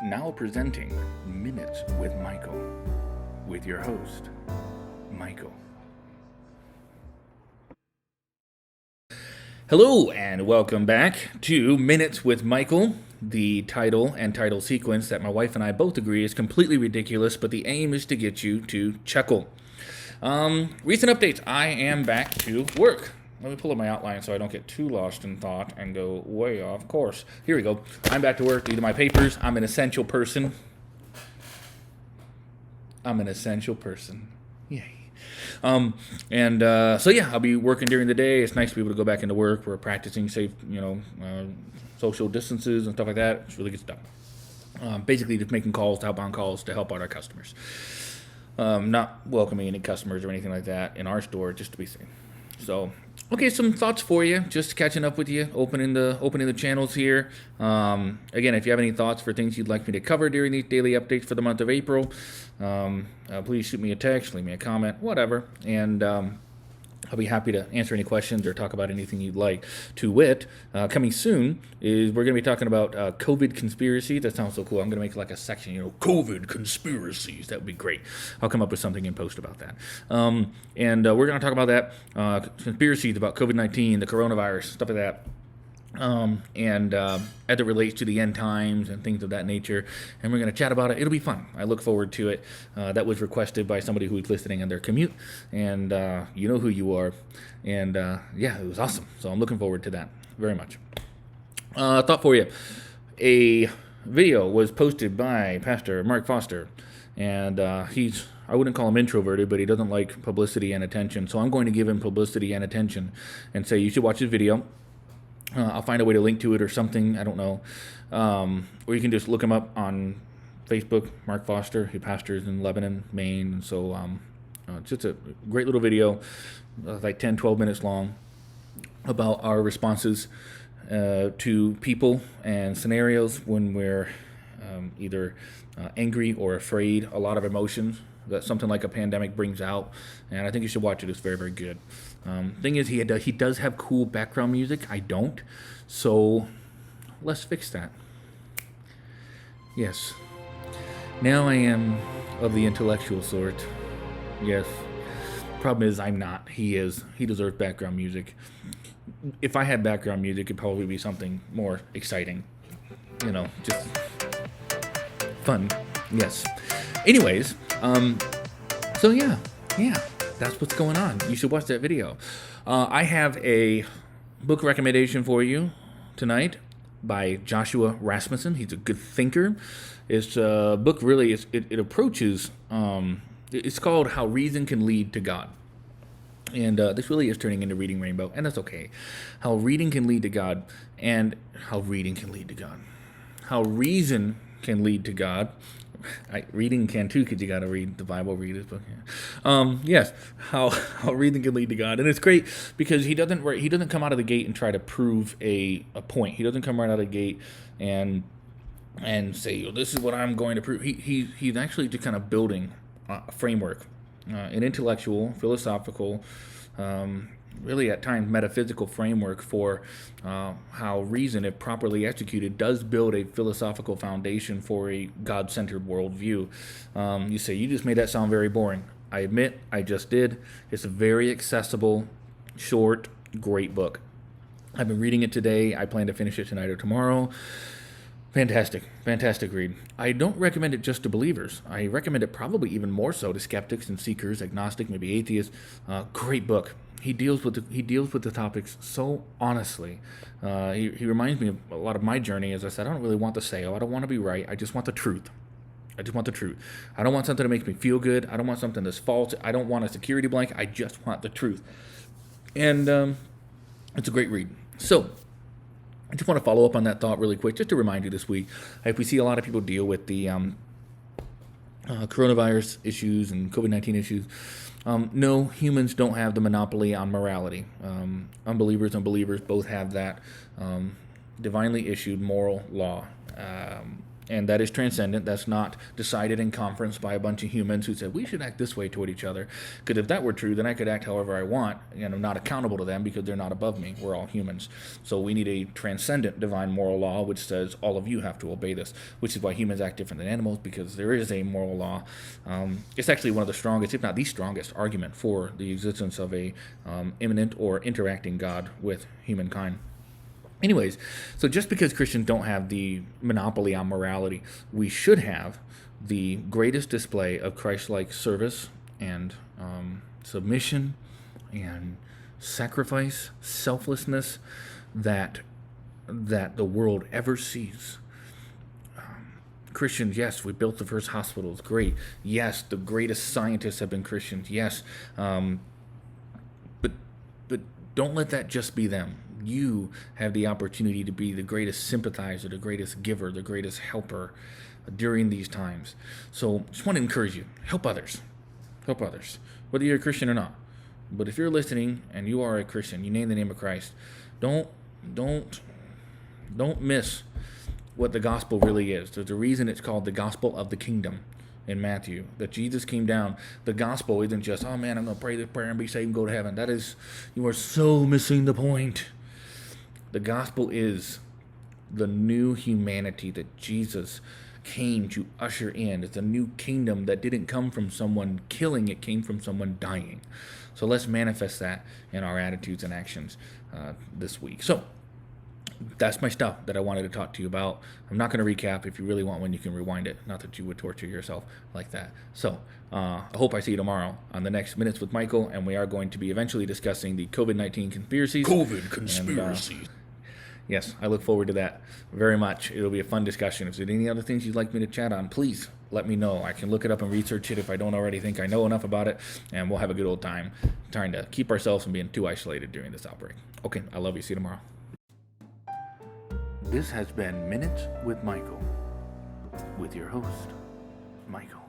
Now presenting Minutes with Michael, with your host, Michael. Hello and welcome back to Minutes with Michael, the title and title sequence that my wife and I both agree is completely ridiculous, but the aim is to get you to chuckle. Recent updates. I am back to work. Let me pull up my outline so I don't get too lost in thought and go way off course. Here we go. I'm back to work. These are my papers. I'm an essential person. Yay. So yeah, I'll be working during the day. It's nice to be able to go back into work. We're practicing safe, social distances and stuff like that. It's really good stuff. Basically, just making calls, outbound calls to help out our customers. Not welcoming any customers or anything like that in our store, just to be safe. So, okay, some thoughts for you. Just catching up with you, opening the channels here. Again, if you have any thoughts for things you'd like me to cover during these daily updates for the month of April, please shoot me a text, leave me a comment, whatever, and I'll be happy to answer any questions or talk about anything you'd like. To wit, coming soon is we're going to be talking about COVID conspiracies. That sounds so cool. I'm going to make like a section, COVID conspiracies. That would be great. I'll come up with something and post about that. And we're going to talk about that, conspiracies about COVID-19, the coronavirus, stuff like that. As it relates to the end times and things of that nature, and we're going to chat about it. It'll be fun. I look forward to it. That was requested by somebody who's listening on their commute, and you know who you are, and yeah, it was awesome. So I'm looking forward to that very much. Thought for you. A video was posted by Pastor Mark Foster, and I wouldn't call him introverted, but he doesn't like publicity and attention, so I'm going to give him publicity and attention and say you should watch his video. I'll find a way to link to it or something. I don't know. Or you can just look him up on Facebook, Mark Foster. He pastors in Lebanon, Maine. And so it's just a great little video, like 10, 12 minutes long, about our responses to people and scenarios when we're either angry or afraid, a lot of emotions that something like a pandemic brings out, and I think you should watch it. It's very, very good. Thing is, he does have cool background music. I don't, so let's fix that. Yes. Now I am of the intellectual sort. Yes. Problem is, I'm not. He is. He deserves background music. If I had background music, it'd probably be something more exciting. Just fun. Yes. Anyways, so yeah, that's what's going on. You should watch that video. I have a book recommendation for you tonight by Joshua Rasmussen. He's a good thinker. It's a book really, it approaches, it's called How Reason Can Lead to God. And this really is turning into Reading Rainbow, and that's okay. How reading can lead to God, and how reading can lead to God. How reason can lead to God. Reading can too, because you got to read the Bible, read his book. Yeah. Yes, how reading can lead to God, and it's great because he doesn't come out of the gate and try to prove a point. He doesn't come right out of the gate and say, this is what I'm going to prove. He's actually just kind of building a framework, an intellectual, philosophical, really at times metaphysical framework for how reason, if properly executed, does build a philosophical foundation for a God-centered worldview. You say, you just made that sound very boring. I admit, I just did. It's a very accessible, short, great book. I've been reading it today. I plan to finish it tonight or tomorrow. Fantastic read. I don't recommend it just to believers. I recommend it probably even more so to skeptics and seekers, agnostic, maybe atheists. Great book. He deals with the topics so honestly. He reminds me of a lot of my journey. As I said, I don't really want the sale. I don't want to be right. I just want the truth. I don't want something that makes me feel good. I don't want something that's false. I don't want a security blanket. I just want the truth. And it's a great read. So I just want to follow up on that thought really quick, just to remind you this week. If we see a lot of people deal with the coronavirus issues and COVID-19 issues, no, humans don't have the monopoly on morality. Unbelievers both have that divinely issued moral law. And that is transcendent. That's not decided in conference by a bunch of humans who said we should act this way toward each other. Because if that were true, then I could act however I want, and I'm not accountable to them because they're not above me. We're all humans. So we need a transcendent divine moral law which says all of you have to obey this, which is why humans act different than animals, because there is a moral law. It's actually one of the strongest, if not the strongest, argument for the existence of a immanent or interacting God with humankind. Anyways, so just because Christians don't have the monopoly on morality, we should have the greatest display of Christ-like service and submission and sacrifice, selflessness that the world ever sees. Christians, yes, we built the first hospitals, great. Yes, the greatest scientists have been Christians, yes. But don't let that just be them. You have the opportunity to be the greatest sympathizer, the greatest giver, the greatest helper during these times. So just want to encourage you, help others, whether you're a Christian or not. But if you're listening and you are a Christian, you name the name of Christ, don't miss what the gospel really is. There's a reason it's called the gospel of the kingdom in Matthew, that Jesus came down. The gospel isn't just, oh man, I'm going to pray this prayer and be saved and go to heaven. That is, you are so missing the point. The gospel is the new humanity that Jesus came to usher in. It's a new kingdom that didn't come from someone killing, it came from someone dying. So let's manifest that in our attitudes and actions this week. So that's my stuff that I wanted to talk to you about. I'm not going to recap. If you really want one, you can rewind it. Not that you would torture yourself like that. So I hope I see you tomorrow on the next Minutes with Michael, and we are going to be eventually discussing the COVID-19 conspiracies. COVID conspiracy. Yes, I look forward to that very much. It'll be a fun discussion. If there's any other things you'd like me to chat on, please let me know. I can look it up and research it if I don't already think I know enough about it, and we'll have a good old time trying to keep ourselves from being too isolated during this outbreak. Okay, I love you. See you tomorrow. This has been Minutes with Michael, with your host, Michael.